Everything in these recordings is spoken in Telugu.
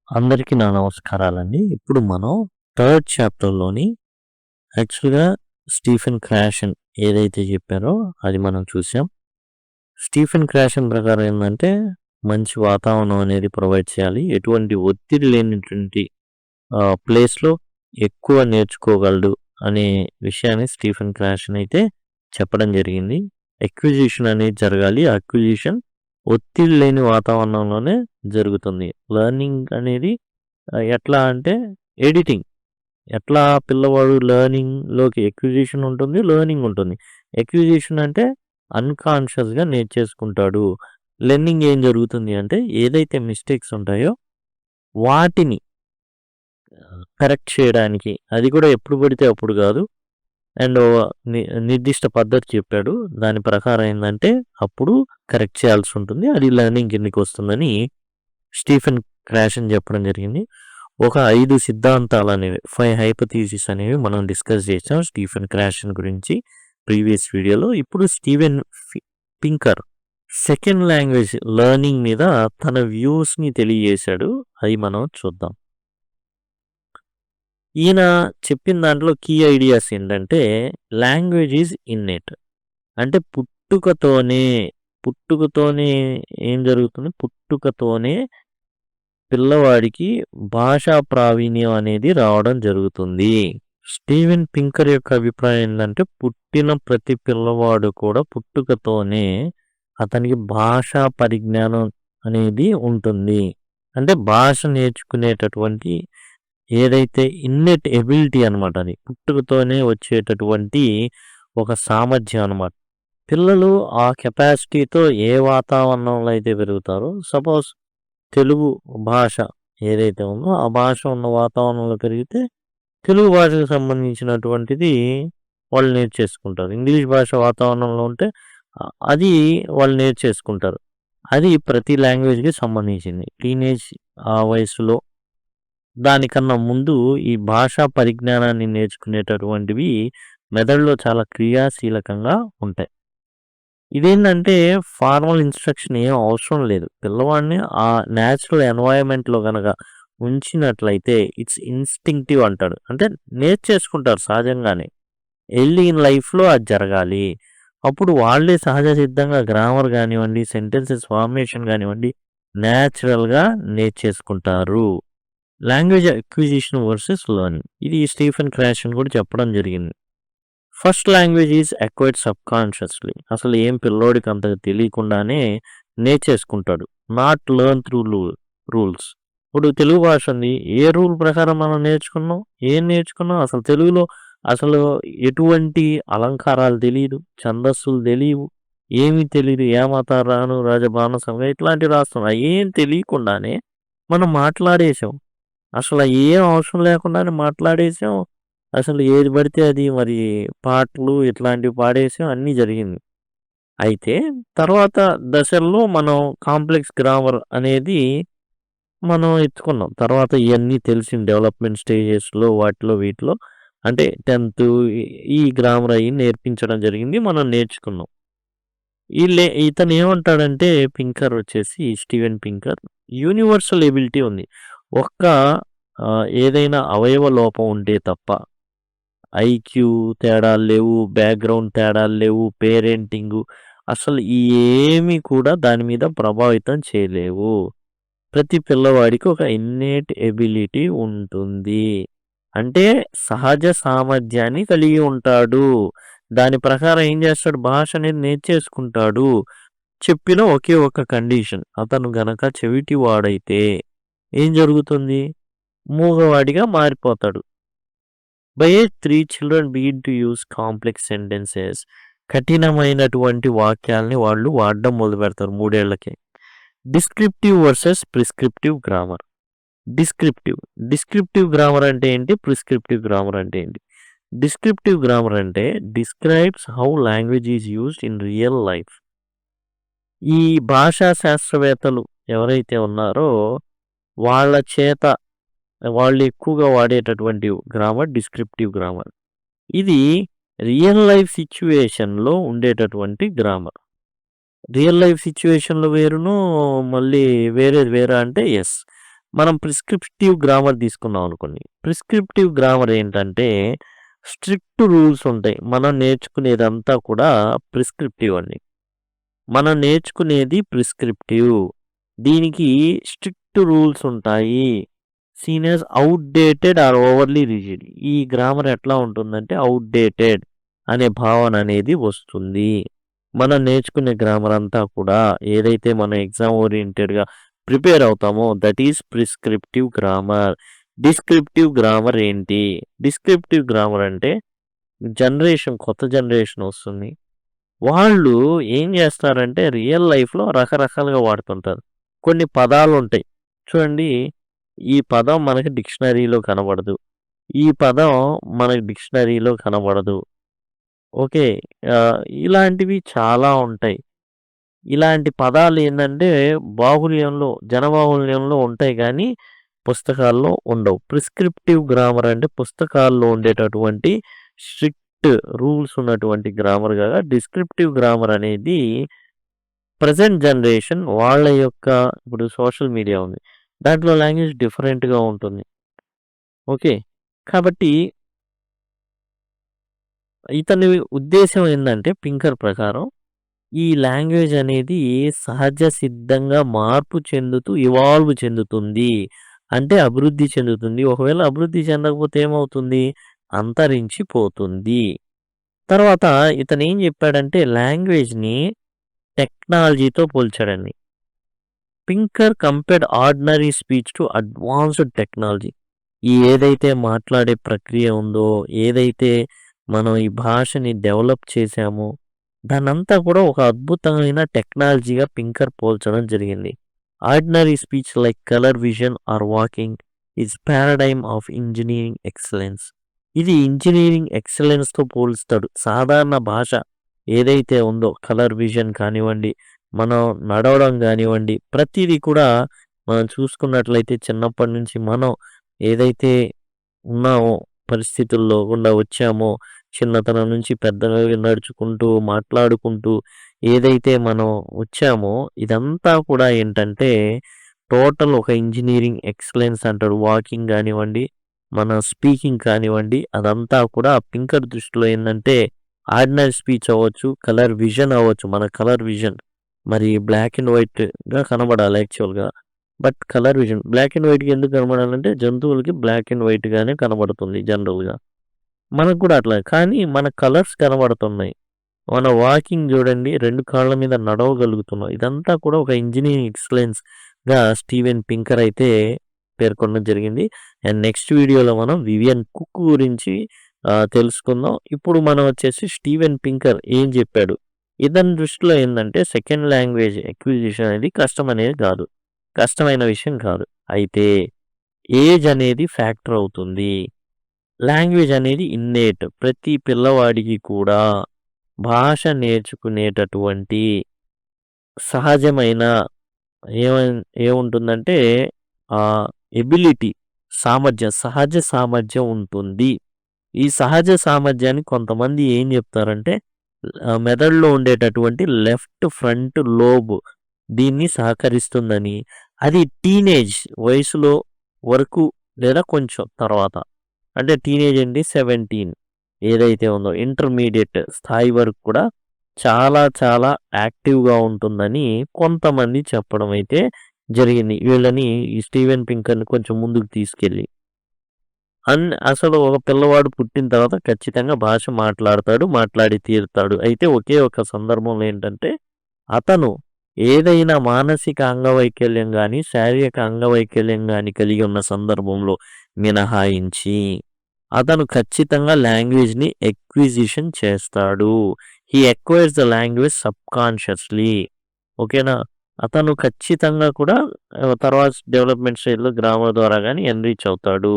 అందరికీ నా నమస్కారాలండి. ఇప్పుడు మనం థర్డ్ చాప్టర్‌లోని యాక్చువల్‌గా స్టీఫెన్ క్రాషన్ ఏదైతే చెప్పారో అది మనం చూసాం. స్టీఫెన్ క్రాషన్ ప్రకారం ఏందంటే మంచి వాతావరణం అనేది ప్రొవైడ్ చేయాలి. ఎటువంటి ఒత్తిడి లేనటువంటి ప్లేస్‌లో ఎక్కువ నేర్చుకోగలడు అనే విషయాన్ని స్టీఫెన్ క్రాషన్ అయితే చెప్పడం జరిగింది. అక్విజిషన్ అనేది జరగాలి. అక్విజిషన్ ఒత్తిడి లేని వాతావరణంలోనే జరుగుతుంది. లెర్నింగ్ అనేది ఎట్లా అంటే ఎడిటింగ్. ఎట్లా పిల్లవాడు లెర్నింగ్‌లోకి అక్విజిషన్ ఉంటుంది. లెర్నింగ్ ఉంటుంది. అక్విజిషన్ అంటే అన్‌కాన్షియస్‌గా నేర్చేసుకుంటాడు. లెర్నింగ్ ఏం జరుగుతుంది అంటే ఏదైతే మిస్టేక్స్ ఉంటాయో వాటిని కరెక్ట్ చేయడానికి అది కూడా ఎప్పుడు పడితే అప్పుడు కాదు. అండ్ నిర్దిష్ట పద్ధతి చెప్పాడు. దాని ప్రకారం ఏందంటే అప్పుడు కరెక్ట్ చేయాల్సి ఉంటుంది. అది లెర్నింగ్ కిందకి వస్తుందని స్టీఫెన్ క్రాషన్ చెప్పడం జరిగింది. ఒక 5 సిద్ధాంతాలు అనేవి 5 హైపోథీసిస్ అనేవి మనం డిస్కస్ చేసాం స్టీఫెన్ క్రాషన్ గురించి ప్రీవియస్ వీడియోలో. ఇప్పుడు స్టీవెన్ పింకర్ సెకండ్ లాంగ్వేజ్ లెర్నింగ్ మీద తన వ్యూస్ని తెలియజేశాడు. అవి మనం చూద్దాం. ఈయన చెప్పిన దాంట్లో కీ ఐడియాస్ ఏంటంటే లాంగ్వేజ్ ఈజ్ ఇన్నేట్. అంటే పుట్టుకతోనే ఏం జరుగుతుంది? పుట్టుకతోనే పిల్లవాడికి భాషా ప్రావీణ్యం అనేది రావడం జరుగుతుంది. స్టీవెన్ పింకర్ యొక్క అభిప్రాయం ఏంటంటే పుట్టిన ప్రతి పిల్లవాడు కూడా పుట్టుకతోనే అతనికి భాషా పరిజ్ఞానం అనేది ఉంటుంది. అంటే భాష నేర్చుకునేటటువంటి ఏదైతే ఇన్నెట్ ఎబిలిటీ అనమాట, అది పుట్టుకతోనే వచ్చేటటువంటి ఒక సామర్థ్యం అనమాట. పిల్లలు ఆ కెపాసిటీతో ఏ వాతావరణంలో అయితే పెరుగుతారో, సపోజ్ తెలుగు భాష ఏదైతే ఉందో ఆ భాష ఉన్న వాతావరణంలో పెరిగితే తెలుగు భాషకు సంబంధించినటువంటిది వాళ్ళు నేర్చేసుకుంటారు. ఇంగ్లీష్ భాష వాతావరణంలో ఉంటే అది వాళ్ళు నేర్చేసుకుంటారు. అది ప్రతి లాంగ్వేజ్కి సంబంధించింది. టీనేజ్ ఆ వయసులో దానికన్నా ముందు ఈ భాషా పరిజ్ఞానాన్ని నేర్చుకునేటటువంటివి మెదడులో చాలా క్రియాశీలకంగా ఉంటాయి. ఇదేంటంటే ఫార్మల్ ఇన్స్ట్రక్షన్ ఏం అవసరం లేదు. పిల్లవాడిని ఆ న్యాచురల్ ఎన్వైరన్మెంట్లో కనుక ఉంచినట్లయితే ఇట్స్ ఇన్స్టింక్టివ్ అంటాడు. అంటే నేర్చేసుకుంటారు సహజంగానే. ఎర్లీ ఇన్ లైఫ్లో అది జరగాలి. అప్పుడు వాళ్ళే సహజ సిద్ధంగా గ్రామర్ కానివ్వండి, సెంటెన్సెస్ ఫార్మేషన్ కానివ్వండి న్యాచురల్గా నేర్చేసుకుంటారు. లాంగ్వేజ్ అక్విజిషన్ వర్సెస్ లెర్నింగ్, ఇది స్టీఫెన్ క్రాషన్ కూడా చెప్పడం జరిగింది. First language is acquired subconsciously. అసలు ఏం పిల్లోడికి అంతగా తెలియకుండానే నేర్చేసుకుంటాడు. Not learn through rules. ఇప్పుడు తెలుగు భాష ఉంది, ఏ రూల్ ప్రకారం మనం నేర్చుకున్నాం? ఏం నేర్చుకున్నాం? అసలు తెలుగులో అసలు ఎటువంటి అలంకారాలు తెలియదు, ఛందస్సులు తెలియవు, ఏమీ తెలియదు. ఏమతా రాను రాజబాణసంగా ఇట్లాంటివి రాస్తున్నాం. ఏం తెలియకుండానే మనం మాట్లాడేసాం. అసలు ఏం అవసరం లేకుండానే మాట్లాడేసాం. అసలు ఏది పడితే అది మరి పాటలు ఇట్లాంటివి పాడేసాం. అన్నీ జరిగింది. అయితే తర్వాత దశల్లో మనం కాంప్లెక్స్ గ్రామర్ అనేది మనం ఎత్తుకున్నాం. తర్వాత ఇవన్నీ తెలిసిన డెవలప్మెంట్ స్టేజెస్లో వాటిలో వీటిలో అంటే 10th ఈ గ్రామర్ అయ్యి నేర్పించడం జరిగింది. మనం నేర్చుకున్నాం. ఇతను ఏమంటాడంటే పింకర్ వచ్చేసి స్టీవెన్ పింకర్ యూనివర్సల్ ఎబిలిటీ ఉంది. ఒక్క ఏదైనా అవయవ లోపం ఉంటే తప్ప ఐక్యూ తేడాలు లేవు, బ్యాక్గ్రౌండ్ తేడాలు లేవు, పేరెంటింగు అసలు ఏమీ కూడా దాని మీద ప్రభావితం చేయలేవు. ప్రతి పిల్లవాడికి ఒక ఇన్నేట్ ఎబిలిటీ ఉంటుంది. అంటే సహజ సామర్థ్యాన్ని కలిగి ఉంటాడు. దాని ప్రకారం ఏం చేస్తాడు? భాష అనేది నేర్చేసుకుంటాడు. చెప్పిన ఒకే ఒక కండిషన్, అతను గనక చెవిటి వాడైతే ఏం జరుగుతుంది? మూగవాడిగా మారిపోతాడు. By age 3 children begin to use complex sentences. కఠినమైనటువంటి వాక్యాలని వాళ్ళు వాడడం మొదలు పెడతారు 3 ఏళ్లకే. Descriptive versus prescriptive grammar. Descriptive grammar అంటే ఏంటి? ప్రిస్క్రిప్టివ్ గ్రామర్ అంటే ఏంటి? డిస్క్రిప్టివ్ గ్రామర్ అంటే describes how language is used in real life. ఈ భాషా శాస్త్రవేత్తలు ఎవరైతే ఉన్నారో వాళ్ళ చేత వాళ్ళు ఎక్కువగా వాడేటటువంటి గ్రామర్ డిస్క్రిప్టివ్ గ్రామర్. ఇది రియల్ లైఫ్ సిచ్యువేషన్లో ఉండేటటువంటి గ్రామర్. రియల్ లైఫ్ సిచ్యువేషన్లో వేరును, మళ్ళీ వేరే అంటే ఎస్, మనం ప్రిస్క్రిప్టివ్ గ్రామర్ తీసుకున్నాం అనుకోండి. ప్రిస్క్రిప్టివ్ గ్రామర్ ఏంటంటే స్ట్రిక్ట్ రూల్స్ ఉంటాయి. మనం నేర్చుకునేదంతా కూడా ప్రిస్క్రిప్టివ్ అండి. మనం నేర్చుకునేది ప్రిస్క్రిప్టివ్. దీనికి స్ట్రిక్ట్ రూల్స్ ఉంటాయి. Seen as outdated or overly rigid. ఈ గ్రామర్ ఎట్లా ఉంటుందంటే ఔట్‌డేటెడ్ అనే భావన అనేది వస్తుంది. మనం నేర్చుకునే గ్రామర్ అంతా కూడా ఏదైతే మనం ఎగ్జామ్ ఓరియెంటెడ్‌గా ప్రిపేర్ అవుతామో that is prescriptive grammar. Descriptive grammar ఏంటి? డిస్క్రిప్టివ్ గ్రామర్ అంటే కొత్త జనరేషన్ వస్తుంది. వాళ్ళు ఏం చేస్తారంటే రియల్ లైఫ్‌లో రకరకాలుగా వాడుతుంటారు. కొన్ని పదాలుంటాయి. చూడండి, ఈ పదం మనకి డిక్షనరీలో కనబడదు. ఈ పదం మనకి డిక్షనరీలో కనబడదు. ఓకే. ఇలాంటివి చాలా ఉంటాయి. ఇలాంటి పదాలేందంటే జనబాహుళ్యంలో ఉంటాయి గానీ, పుస్తకాల్లో ఉండవు. ప్రిస్క్రిప్టివ్ గ్రామర్ అంటే పుస్తకాల్లో ఉండేటటువంటి స్ట్రిక్ట్ రూల్స్ ఉన్నటువంటి గ్రామర్ కాగా, డిస్క్రిప్టివ్ గ్రామర్ అనేది ప్రెజెంట్ జనరేషన్ వాళ్ళ యొక్క ఇప్పుడు సోషల్ మీడియా ఉంది. దాంట్లో లాంగ్వేజ్ డిఫరెంట్‌గా ఉంటుంది. ఓకే. కాబట్టి ఇతని ఉద్దేశ్యం ఏందంటే పింకర్ ప్రకారం ఈ లాంగ్వేజ్ అనేది సహజ సిద్ధంగా మార్పు చెందుతూ ఇవాల్వ్ చెందుతుంది. అంటే అభివృద్ధి చెందుతుంది. ఒకవేళ అభివృద్ధి చెందకపోతే ఏమవుతుంది? అంతరించిపోతుంది. తర్వాత ఇతనేం చెప్పాడంటే లాంగ్వేజ్‌ని టెక్నాలజీతో పోల్చాడండి. Pinker compared ordinary speech to advanced technology. ఈ ఏదైతే మాట్లాడే ప్రక్రియ ఉందో, ఏదైతే మనం ఈ భాషని డెవలప్ చేశామో, దాన్నంతా కూడా ఒక అద్భుతమైన టెక్నాలజీగా పింకర్ పోల్చడం జరిగింది. Ordinary speech like colour vision or walking is paradigm of engineering excellence. ఇది ఇంజినీరింగ్ ఎక్సలెన్స్‌తో పోలుస్తాడు. సాధారణ భాష ఏదైతే ఉందో కలర్ విజన్ కానివ్వండి, మనం నడవడం గానివ్వండి, ప్రతీది కూడా మనం చూసుకున్నట్లయితే చిన్నప్పటి నుంచి మనం ఏదైతే ఉన్నామో, పరిస్థితుల్లో గుండా వచ్చామో, చిన్నతనం నుంచి పెద్దగా నడుచుకుంటూ, మాట్లాడుకుంటూ ఏదైతే మనం వచ్చామో, ఇదంతా కూడా ఏంటంటే టోటల్ ఒక ఇంజినీరింగ్ ఎక్సలెన్స్ అంటాడు. వాకింగ్ గానివ్వండి, మన స్పీకింగ్ కానివ్వండి, అదంతా కూడా పింకర్ దృష్టిలో ఏందంటే ఆర్డినరీ స్పీచ్ అవ్వచ్చు, కలర్ విజన్ అవ్వచ్చు. మన కలర్ విజన్ మరి బ్లాక్ అండ్ వైట్‌గా కనబడాలి యాక్చువల్‌గా. But colour vision black and వైట్‌గా ఎందుకు కనబడాలంటే జంతువులకి బ్లాక్ అండ్ వైట్‌గానే కనబడుతుంది జనరల్‌గా. మనకు కూడా అట్లా. కానీ మన కలర్స్ కనబడుతున్నాయి. మన వాకింగ్ చూడండి 2 కాళ్ళ మీద నడవగలుగుతున్నాం. ఇదంతా కూడా ఒక ఇంజినీరింగ్ ఎక్సలెన్స్‌గా స్టీవెన్ పింకర్ అయితే పేర్కొనడం జరిగింది. అండ్ నెక్స్ట్ వీడియోలో మనం వివియన్ కుక్ గురించి తెలుసుకుందాం. ఇప్పుడు మనం వచ్చేసి స్టీవెన్ పింకర్ ఏం చెప్పాడు? ఇతని దృష్టిలో ఏందంటే సెకండ్ లాంగ్వేజ్ అక్విజిషన్ అనేది కష్టమైన విషయం కాదు. అయితే ఏజ్ అనేది ఫ్యాక్టర్ అవుతుంది. లాంగ్వేజ్ అనేది ఇన్నేట్. ప్రతి పిల్లవాడికి కూడా భాష నేర్చుకునేటటువంటి సహజమైన ఏముంటుందంటే ఎబిలిటీ, సహజ సామర్థ్యం ఉంటుంది. ఈ సహజ సామర్థ్యాన్ని కొంతమంది ఏం చెప్తారంటే మెదడులో ఉండేటటువంటి లెఫ్ట్ ఫ్రంట్ లోబ్ దీన్ని సహకరిస్తుందని, అది టీనేజ్ వయసులో వరకు లేదా కొంచెం తర్వాత, అంటే టీనేజ్ అండి 17 ఏదైతే ఉందో ఇంటర్మీడియట్ స్థాయి వరకు కూడా చాలా చాలా యాక్టివ్‌గా ఉంటుందని కొంతమంది చెప్పడం అయితే జరిగింది. వీళ్ళని ఈ స్టీవెన్ పింకర్‌ని కొంచెం ముందుకు తీసుకెళ్ళి. అసలు ఒక పిల్లవాడు పుట్టిన తర్వాత ఖచ్చితంగా భాష మాట్లాడి తీరుతాడు. అయితే ఒకే ఒక సందర్భంలో ఏంటంటే అతను ఏదైనా మానసిక అంగవైకల్యం గాని, శారీరక అంగవైకల్యం గాని కలిగి ఉన్న సందర్భంలో మినహాయించి అతను ఖచ్చితంగా లాంగ్వేజ్‌ని ఎక్విజిషన్ చేస్తాడు. హి అక్వైర్స్ ద లాంగ్వేజ్ సబ్‌కాన్షియస్‌లీ. ఓకేనా? అతను ఖచ్చితంగా కూడా తర్వాత డెవలప్‌మెంట్ స్టేజ్‌లో గ్రామర్ ద్వారా గాని ఎన్‌రిచ్ అవుతాడు.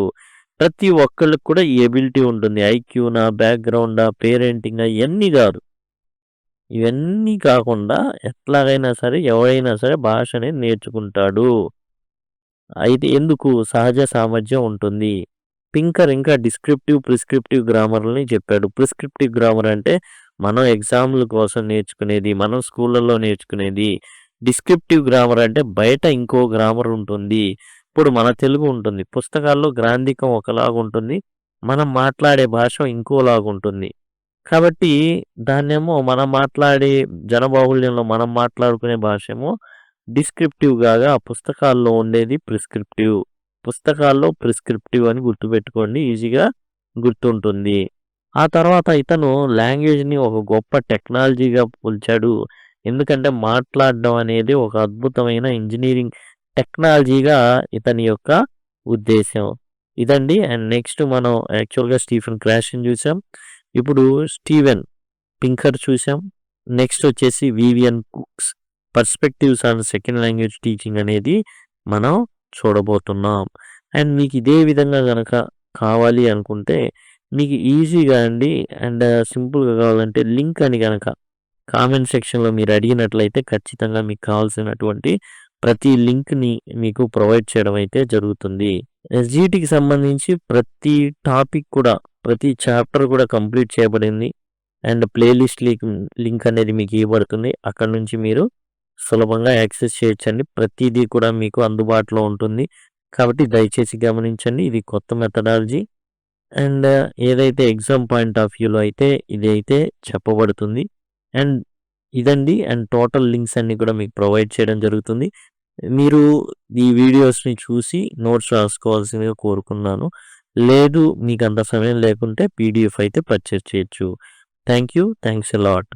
ప్రతి ఒక్కళ్ళకి కూడా ఈ ఎబిలిటీ ఉంటుంది. ఐక్యూనా, బ్యాక్‌గ్రౌండా, పేరెంటింగా ఇయన్నీ గాదు. ఇవన్నీ కాకుండా ఎట్లాగైనా సరే ఎవరైనా సరే భాష అనేది నేర్చుకుంటాడు. అయితే ఎందుకు? సహజ సామర్థ్యం ఉంటుంది. పింకర్ ఇంకా డిస్క్రిప్టివ్, ప్రిస్క్రిప్టివ్ గ్రామర్‌లని చెప్పాడు. ప్రిస్క్రిప్టివ్ గ్రామర్ అంటే మనం ఎగ్జామ్‌ల కోసం నేర్చుకునేది, మనం స్కూళ్ళలో నేర్చుకునేది. డిస్క్రిప్టివ్ గ్రామర్ అంటే బయట ఇంకో గ్రామర్ ఉంటుంది. ఇప్పుడు మన తెలుగు ఉంటుంది. పుస్తకాల్లో గ్రాంథికం ఒకలాగుంటుంది. మనం మాట్లాడే భాష ఇంకోలాగుంటుంది. కాబట్టి దాన్నేమో మనం మాట్లాడే జనబాహుళ్యంలో మనం మాట్లాడుకునే భాషేమో డిస్క్రిప్టివ్‌గా ఆ పుస్తకాల్లో ఉండేది ప్రిస్క్రిప్టివ్. పుస్తకాల్లో ప్రిస్క్రిప్టివ్ అని గుర్తుపెట్టుకోండి. ఈజీగా గుర్తుంటుంది. ఆ తర్వాత ఇతను లాంగ్వేజ్‌ని ఒక గొప్ప టెక్నాలజీగా పోల్చాడు. ఎందుకంటే మాట్లాడడం అనేది ఒక అద్భుతమైన ఇంజినీరింగ్ టెక్నాలజీగా ఇతని యొక్క ఉద్దేశ్యం. ఇదండి. అండ్ నెక్స్ట్ మనం యాక్చువల్‌గా స్టీఫెన్ క్రాష్‌ని చూసాం. ఇప్పుడు స్టీవెన్ పింకర్ చూసాం. నెక్స్ట్ వచ్చేసి Vivian cooks perspectives on second language teaching అనేది మనం చూడబోతున్నాం. అండ్ మీకు ఇదే విధంగా గనక కావాలి అనుకుంటే మీకు ఈజీగా అండి అండ్ సింపుల్‌గా కావాలంటే లింక్ అని గనక కామెంట్ సెక్షన్‌లో మీరు అడిగినట్లయితే ఖచ్చితంగా మీకు కావాల్సినటువంటి ప్రతి లింక్‌ని మీకు ప్రొవైడ్ చేయడం అయితే జరుగుతుంది. ఎస్‌జిటికి సంబంధించి ప్రతి టాపిక్ కూడా ప్రతి చాప్టర్ కూడా కంప్లీట్ చేయబడింది. అండ్ ప్లేలిస్ట్ లింక్ అనేది మీకు ఇవ్వబడుతుంది. అక్కడ నుంచి మీరు సులభంగా యాక్సెస్ చేయొచ్చండి. ప్రతిదీ కూడా మీకు అందుబాటులో ఉంటుంది. కాబట్టి దయచేసి గమనించండి. ఇది కొత్త మెథడాలజీ. అండ్ ఏదైతే ఎగ్జామ్ పాయింట్ ఆఫ్ వ్యూలో అయితే ఇదైతే చెప్పబడుతుంది. అండ్ ఇదండి. అండ్ టోటల్ లింక్స్ అన్నీ కూడా మీకు ప్రొవైడ్ చేయడం జరుగుతుంది. మీరు ఈ వీడియోస్‌ని చూసి నోట్స్ రాసుకోవాల్సిందిగా కోరుకున్నాను. లేదు మీకంత సమయం లేకుంటే పీడీఎఫ్ అయితే పర్చేజ్ చేయొచ్చు. Thank you. Thanks a lot.